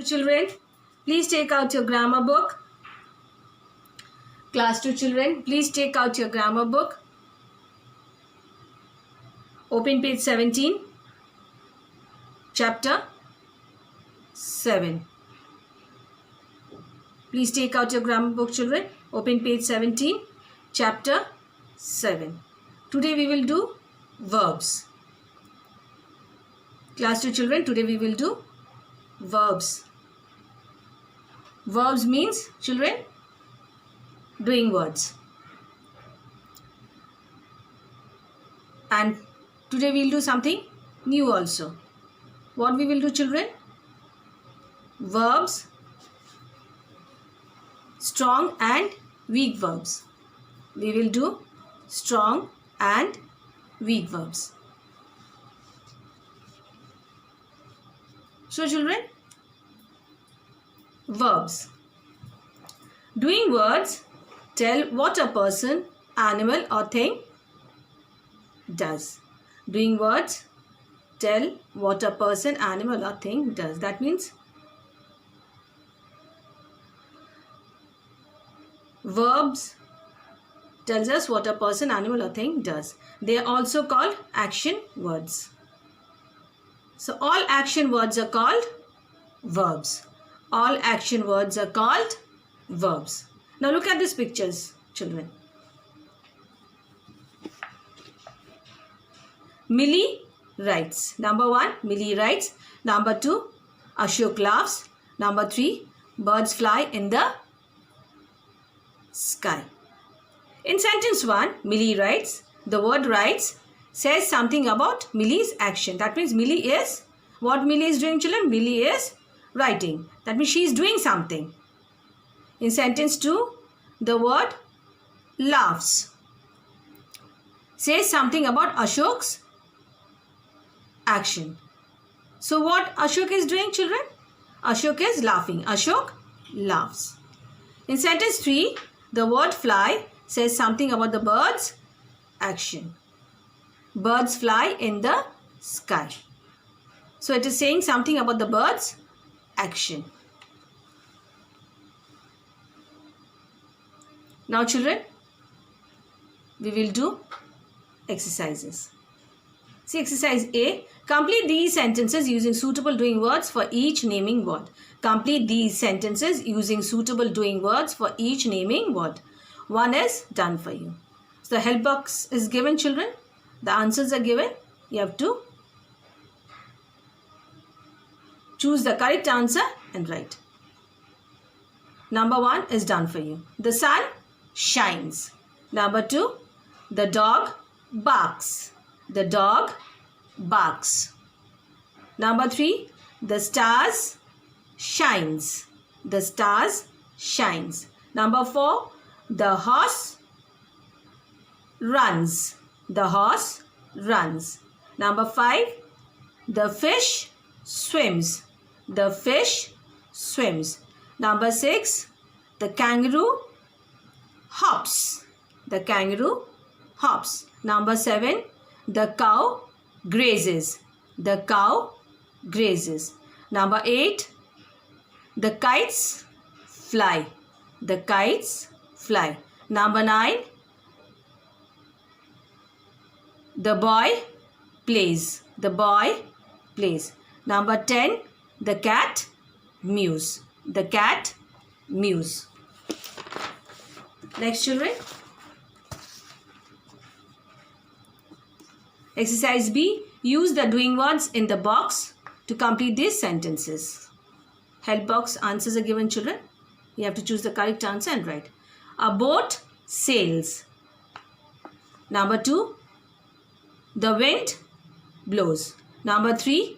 Children, please take out your grammar book. Class 2 children, please take out your grammar book. Open page 17, chapter 7. Please take out your grammar book, children. Open page 17, chapter 7. Today we will do verbs. Class 2 children, today we will do verbs. Verbs means, children, doing words. And today we will do something new also. What we will do, children? Verbs, strong and weak verbs. We will do strong and weak verbs. So, children, verbs. Doing words tell what a person, animal or thing does. Doing words tell what a person, animal or thing does. That means verbs tells us what a person, animal or thing does. They are also called action words. So all action words are called verbs. All action words are called verbs. Now look at these pictures, children. Millie writes. Number 1, Millie writes. Number 2, Ashok laughs. Number 3, birds fly in the sky. In sentence 1, Millie writes. The word writes says something about Millie's action. That means Millie is, what Millie is doing, children? Millie is writing. That means she is doing something. In sentence 2, the word laughs says something about Ashok's action. So what Ashok is doing, children? Ashok is laughing. Ashok laughs. In sentence 3, the word fly says something about the bird's action. Birds fly in the sky. So it is saying something about the bird's action. Now children, we will do exercises. See exercise A. Complete these sentences using suitable doing words for each naming word. Complete these sentences using suitable doing words for each naming word. 1 is done for you. So the help box is given, children. The answers are given. You have to choose the correct answer and write. Number 1 is done for you. The sun shines. Number 2, the dog barks. The dog barks. Number 3, the stars shines. The stars shines. Number 4, the horse runs. The horse runs. Number 5, the fish swims. The fish swims. Number 6, the kangaroo hops. The kangaroo hops. Number 7, the cow grazes. The cow grazes. Number 8, the kites fly. The kites fly. Number 9, the boy plays. The boy plays. Number 10, the cat mews. The cat mews. Next, children. Exercise B. Use the doing words in the box to complete these sentences. Help box answers are given, children. You have to choose the correct answer and write. A boat sails. Number 2, the wind blows. Number 3,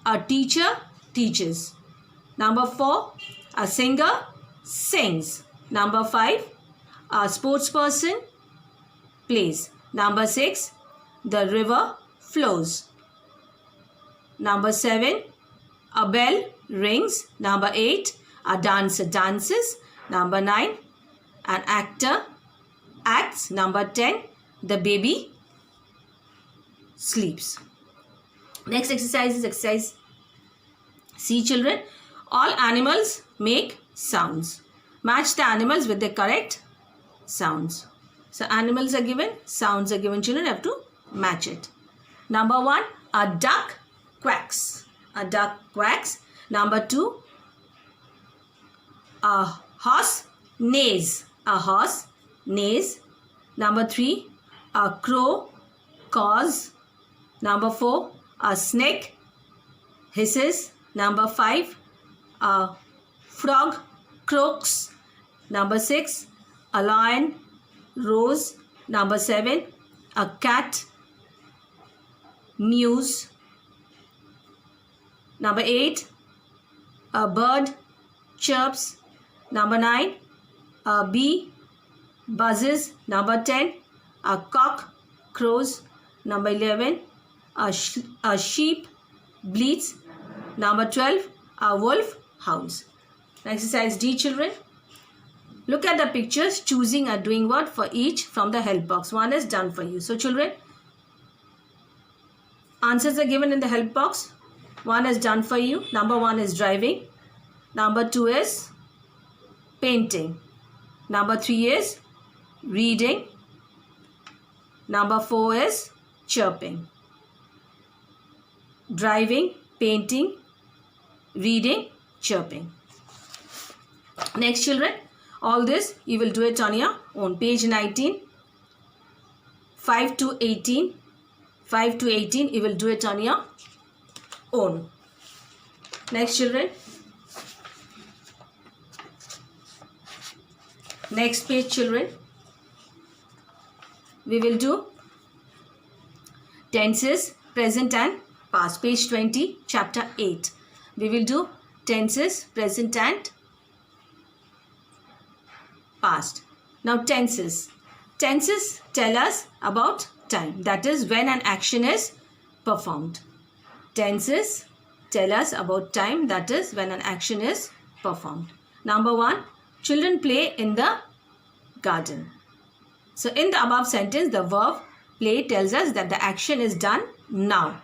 a teacher teaches. Number 4, a singer sings. Number 5, a sportsperson plays. Number 6, the river flows. Number 7, a bell rings. Number 8, a dancer dances. Number 9, an actor acts. Number 10, the baby sleeps. Next exercise is exercise See children, all animals make sounds. Match the animals with the correct sounds. So animals are given, sounds are given. Children have to match it. Number 1, a duck quacks. A duck quacks. Number 2, a horse neighs. A horse neighs. Number 3, a crow caws. Number 4, a snake hisses. Number 5, a frog croaks. Number 6, a lion roars. Number 7, a cat mews. Number 8, a bird chirps. Number 9, a bee buzzes. Number 10, a cock crows. Number 11, a sheep bleats. Number 12, a wolf howls. Exercise D children. Look at the pictures, choosing a doing word for each from the help box. One is done for you. So children, answers are given in the help box. One is done for you. Number 1 is driving. Number 2 is painting. Number 3 is reading. Number 4 is chirping. Driving, painting, reading, chirping. Next children, all this you will do it on your own. Page 19, 5 to 18. 5 to 18 you will do it on your own. Next children, next page children, we will do tenses, present and past. Page 20, chapter 8. We will do tenses, present and past. Now tenses. Tenses tell us about time. That is when an action is performed. Tenses tell us about time. That is when an action is performed. Number 1, children play in the garden. So in the above sentence, the verb play tells us that the action is done now.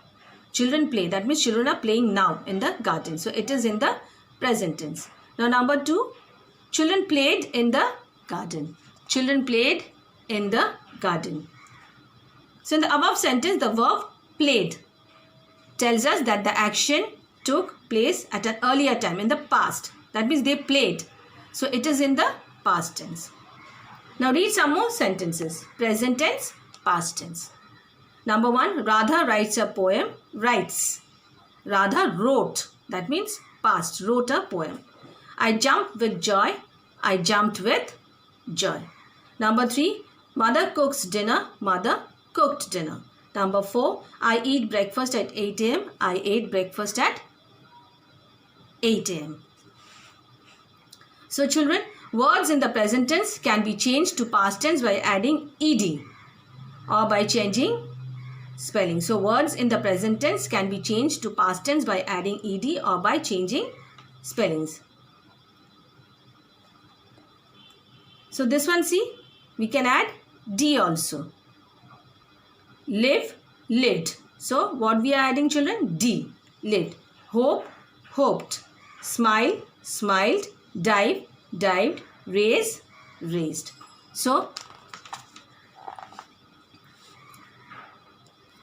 Children play. That means children are playing now in the garden. So it is in the present tense. Now number 2, children played in the garden. Children played in the garden. So in the above sentence, the verb played tells us that the action took place at an earlier time, in the past. That means they played. So it is in the past tense. Now read some more sentences. Present tense, past tense. Number 1, Radha writes a poem. Writes. Radha wrote. That means past. Wrote a poem. I jumped with joy. I jumped with joy. Number 3, mother cooks dinner. Mother cooked dinner. Number 4, I eat breakfast at 8 a.m. I ate breakfast at 8 a.m. So children, words in the present tense can be changed to past tense by adding ed or by changing spelling. So words in the present tense can be changed to past tense by adding ed or by changing spellings. So this one, see, we can add d also. Live, lived. So what we are adding children? D, lived. Hope, hoped. Smile, smiled. Dive, dived. Raise, raised. So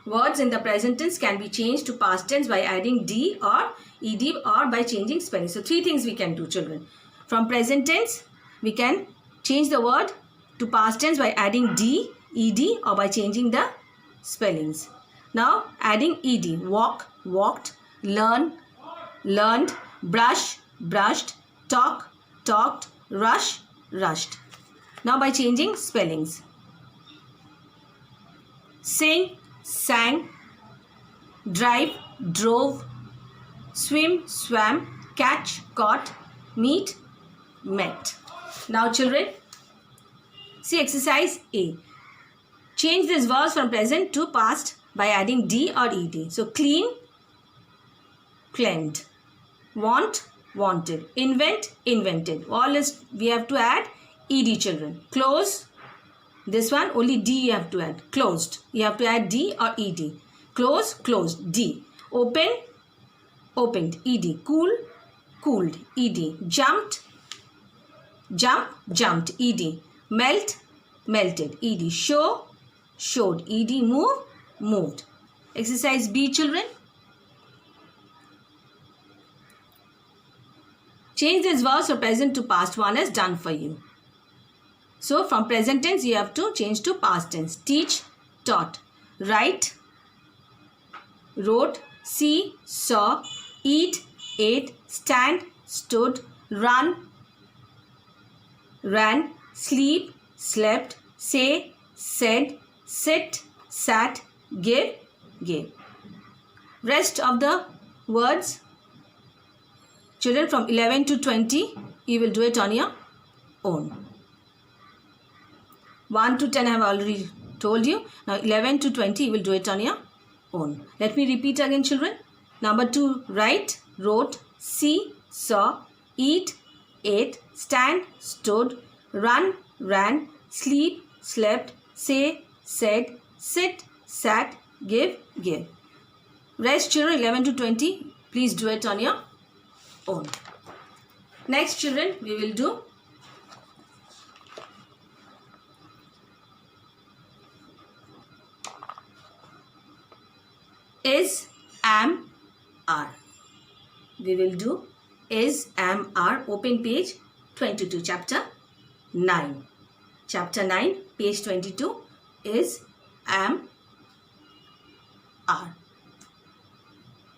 words in the present tense can be changed to past tense by adding d or ed or by changing spelling. So 3 things we can do children. From present tense, we can change the word to past tense by adding d, ed or by changing the spellings. Now adding ed. Walk, walked. Learn, learned. Brush, brushed. Talk, talked. Rush, rushed. Now by changing spellings. Sing, sang. Drive, drove. Swim, swam. Catch, caught. Meet, met. Now children, see exercise A. Change these verbs from present to past by adding d or ed. So clean, cleaned. Want, wanted. Invent, invented. All is we have to add ed children. Close, this one only d you have to add. Closed, you have to add d or ed. Close, closed, d. Open, opened, ed. Cool, cooled, ed. Jumped, jump, jumped, ed. Melt, melted, ed. Show, showed, ed. Move, moved. Exercise B, children. Change this verbs from present to past one as done for you. So from present tense you have to change to past tense. Teach, taught. Write, wrote. See, saw. Eat, ate. Stand, stood. Run, ran. Sleep, slept. Say, said. Sit, sat. Give, gave. Rest of the words, children, from 11 to 20, you will do it on your own. 1 to 10 I have already told you. Now 11 to 20 you will do it on your own. Let me repeat again, children. Number 2, write, wrote, see, saw, eat, ate, stand, stood, run, ran, sleep, slept, say, said, sit, sat, give, gave. Rest, children, 11 to 20, please do it on your own. Next, children, we will do is, am, are. We will do is, am, are. Open page 22, chapter 9. Chapter 9, page 22, is, am, are.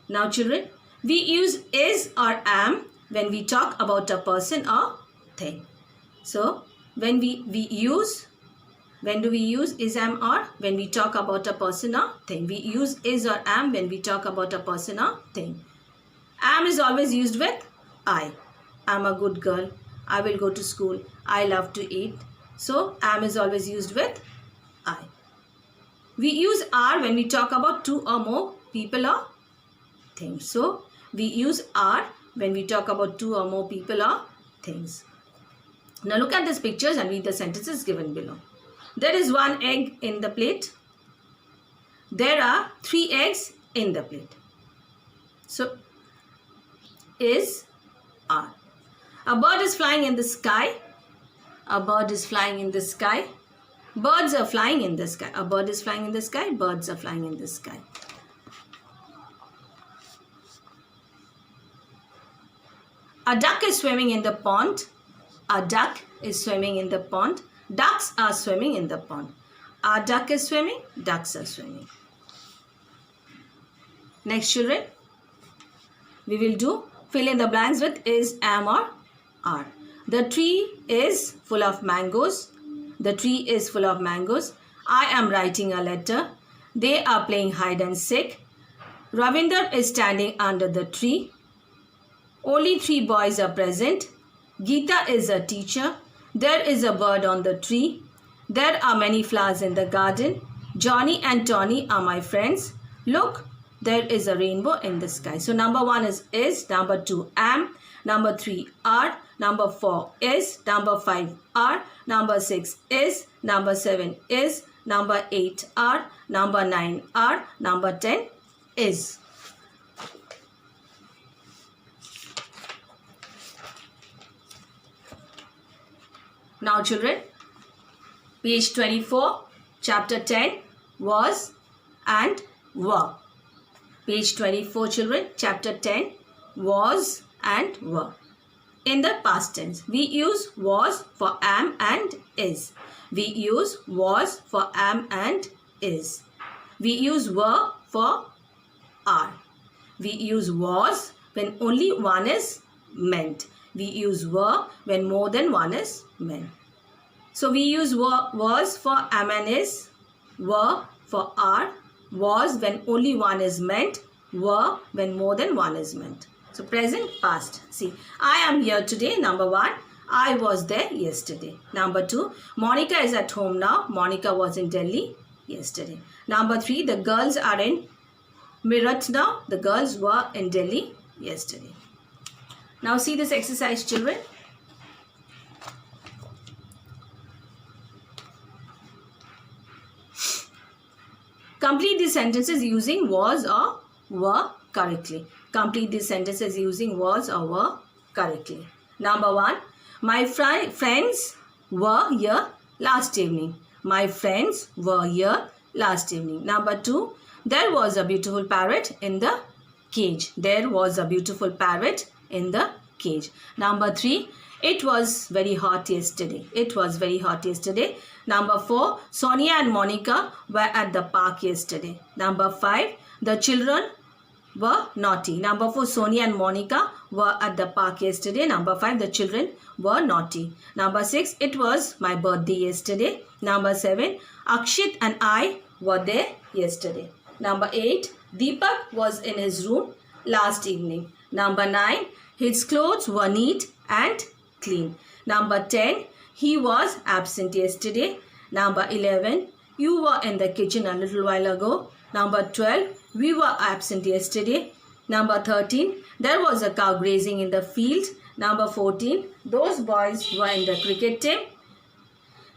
Now, children, we use is or am when we talk about a person or thing. So, when we use, when do we use is, am, or? When we talk about a person or thing. We use is or am when we talk about a person or thing. Am is always used with I. I'm a good girl. I will go to school. I love to eat. So, am is always used with I. We use are when we talk about two or more people or things. So, we use are when we talk about two or more people or things. Now, look at these pictures and read the sentences given below. There is 1 egg in the plate. There are 3 eggs in the plate. So, is, are. A bird is flying in the sky. A bird is flying in the sky. Birds are flying in the sky. A bird is flying in the sky. Birds are flying in the sky. A duck is swimming in the pond. A duck is swimming in the pond. Ducks are swimming in the pond. A duck is swimming. Ducks are swimming. Next, children, we will do fill in the blanks with is, am, or are. The tree is full of mangoes. The tree is full of mangoes. I am writing a letter. They are playing hide and seek. Ravinder is standing under the tree. Only 3 boys are present. Geeta is a teacher. There is a bird on the tree. There are many flowers in the garden. Johnny and Tony are my friends. Look, there is a rainbow in the sky. So number 1 is, number 2 am, number 3 are, number 4 is, number 5 are, number 6 is, number 7 is, number 8 are, number 9 are, number 10 is. Now, children, page 24, chapter 10, was and were. Page 24, children, chapter 10, was and were. In the past tense, we use was for am and is. We use was for am and is. We use were for are. We use was when only one is meant. We use were when more than one is meant. So we use was for am and is, were for are, was when only one is meant, were when more than one is meant. So present, past. See, I am here today. Number 1, I was there yesterday. Number 2, Monica is at home now. Monica was in Delhi yesterday. Number 3, the girls are in Meerut now. The girls were in Delhi yesterday. Now see this exercise, children. Complete these sentences using was or were correctly. Complete these sentences using was or were correctly. Number 1. My friends were here last evening. My friends were here last evening. Number 2. There was a beautiful parrot in the cage. There was a beautiful parrot in the cage. Number 3. It was very hot yesterday. It was very hot yesterday. Number 4. Sonia and Monica were at the park yesterday. Number 5. The children were naughty. Number 4. Sonia and Monica were at the park yesterday. Number 5. The children were naughty. Number 6. It was my birthday yesterday. Number 7. Akshit and I were there yesterday. Number 8. Deepak was in his room last evening. Number 9. His clothes were neat and clean. Number 10. He was absent yesterday. Number 11. You were in the kitchen a little while ago. Number 12. We were absent yesterday. Number 13. There was a cow grazing in the field. Number 14. Those boys were in the cricket team.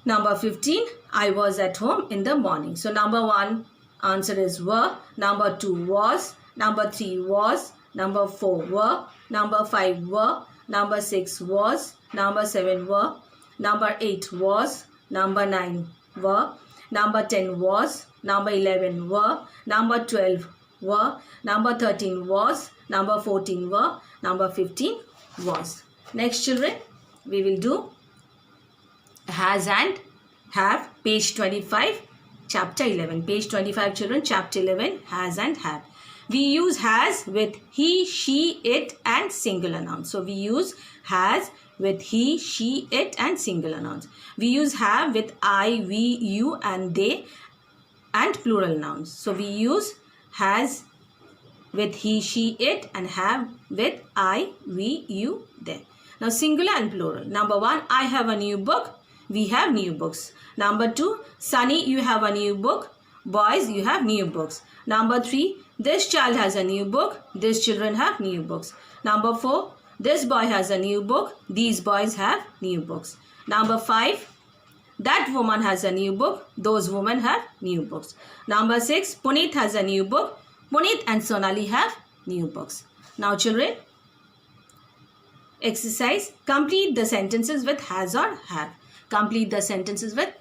Number 15. I was at home in the morning. So number 1 answer is were. Number 2 was. Number 3 was. Number 4 were. Number 5 were. Number 6 was. Number 7 were. Number 8 was. Number 9 were. Number 10 was. Number 11 were. Number 12 were. Number 13 was. Number 14 were. Number 15 was. Next children, we will do has and have, page 25, chapter 11. Page 25 children, chapter 11, has and have. We use has with he, she, it and singular nouns. So we use has with he, she, it and singular nouns. We use have with I, we, you and they and plural nouns. So we use has with he, she, it and have with I, we, you, they. Now singular and plural. Number 1, I have a new book. We have new books. Number 2, Sunny, you have a new book. Boys, you have new books. Number 3, this child has a new book. These children have new books. Number 4, this boy has a new book. These boys have new books. Number 5, that woman has a new book. Those women have new books. Number 6, Puneet has a new book. Puneet and Sonali have new books. Now children, exercise, complete the sentences with has or have. Complete the sentences with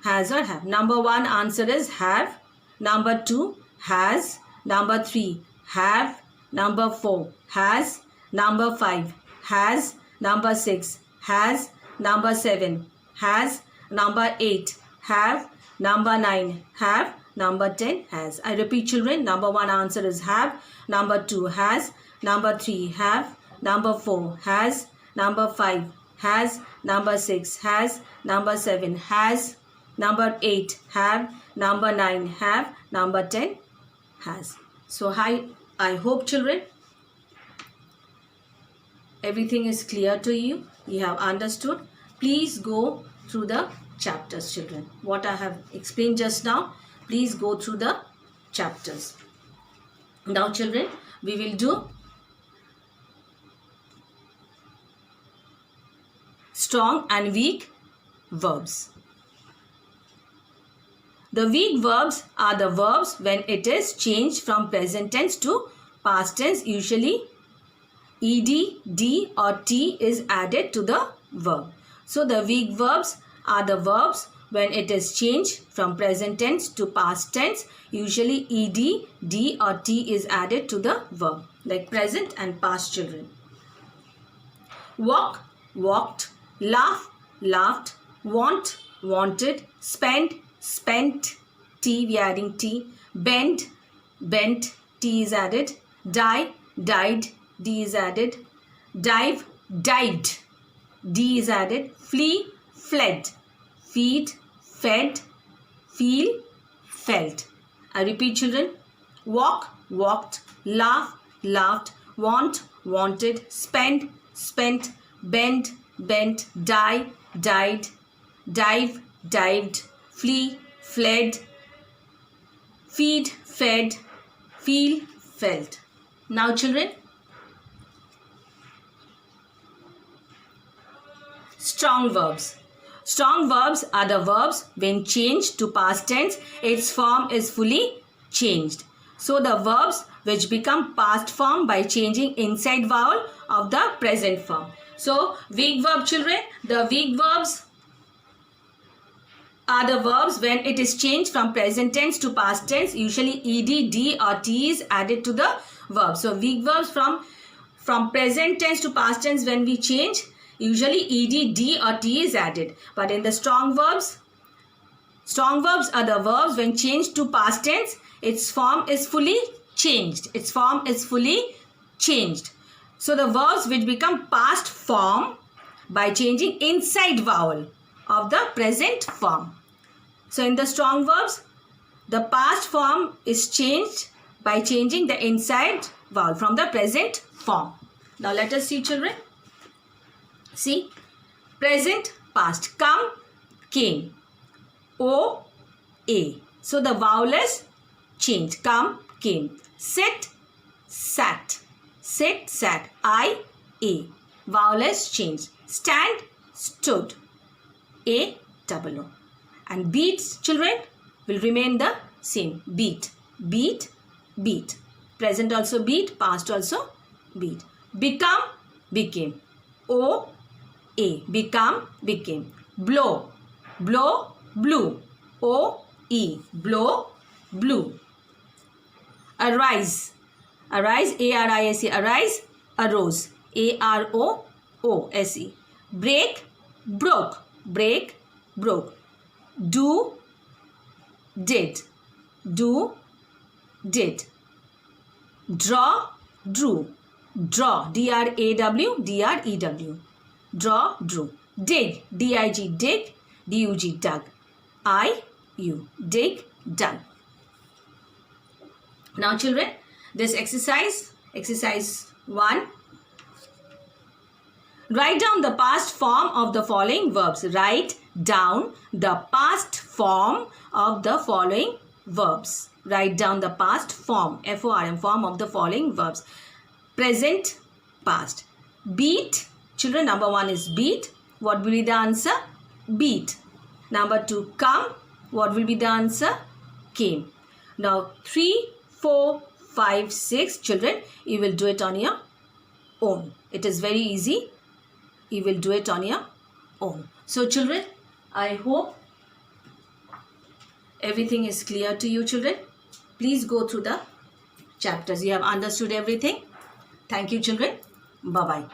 has or have. Number 1 answer is have. Number 2 has. Number 3 have. Number 4 has. Number 5 has. Number 6 has. Number 7 has. Number 8 have. Number 9 have. Number 10 has. I repeat children, number 1 answer is have. Number 2 has. Number 3 have. Number 4 has. Number 5 has. Number 6 has. Number 7 has. Number 8 have. Number 9 have. Number 10 has. So I hope children everything is clear to you. You have understood. Please go through the chapters children. What I have explained just now, please go through the chapters. Now children, we will do strong and weak verbs. The weak verbs are the verbs when it is changed from present tense to past tense. Usually ed, d or t is added to the verb. So the weak verbs are the verbs when it is changed from present tense to past tense. Usually ed, d or t is added to the verb, like present and past children. Walk, walked. Laugh, laughed. Want, wanted. Spend, spent. T, we are adding t. Bend, bent. T is added. Die, died. D is added. Dive, dived. D is added. Flee, fled. Feed, fed. Feel, felt. I repeat children. Walk, walked. Laugh, laughed. Want, wanted. Spend, spent. Bend, bent. Die, died. Dive, dived. Flee, fled. Feed, fed. Feel, felt. Now children, strong verbs. Strong verbs are the verbs when changed to past tense, its form is fully changed. So the verbs which become past form by changing inside vowel of the present form. So, weak verb children, the weak verbs are the verbs when it is changed from present tense to past tense. Usually ed, d or t is added to the verb. So, weak verbs from present tense to past tense, when we change, usually ed, d or t is added. But in the strong verbs are the verbs when changed to past tense, its form is fully changed. Its form is fully changed. So the verbs which become past form by changing inside vowel of the present form. So in the strong verbs, the past form is changed by changing the inside vowel from the present form. Now let us see, children. See, present, past. Come, came. O, A. So the vowel is changed. Come, came. Sit, sat. Sit, sat. I, A. Vowel is changed. Stand, stood. A, double O. And beats, children, will remain the same. Beat, beat, beat. Present also beat, past also beat. Become, became. O, A. Become, became. Blow, blow, blew. O, E. Blow, blew. Arise, arise. A-R-I-S-E. Arise, arose. A-R-O-O-S-E. Break, broke. Break, broke. Do, did. Do, did. Draw, drew. Draw, D-R-A-W, D-R-E-W. Draw, drew. Dig, D-I-G, dig. D-U-G, dug. I-U, dig, dug. Now children, this exercise 1. Write down the past form of the following verbs. Write down the past form of the following verbs. Write down the past form, F-O-R-M, form of the following verbs. Present, past. Beat, children, number 1 is beat. What will be the answer? Beat. Number 2, come. What will be the answer? Came. Now 3, 4, 5, 6, children, you will do it on your own. It is very easy. You will do it on your own. So children, I hope everything is clear to you, children. Please go through the chapters. You have understood everything. Thank you, children. Bye-bye.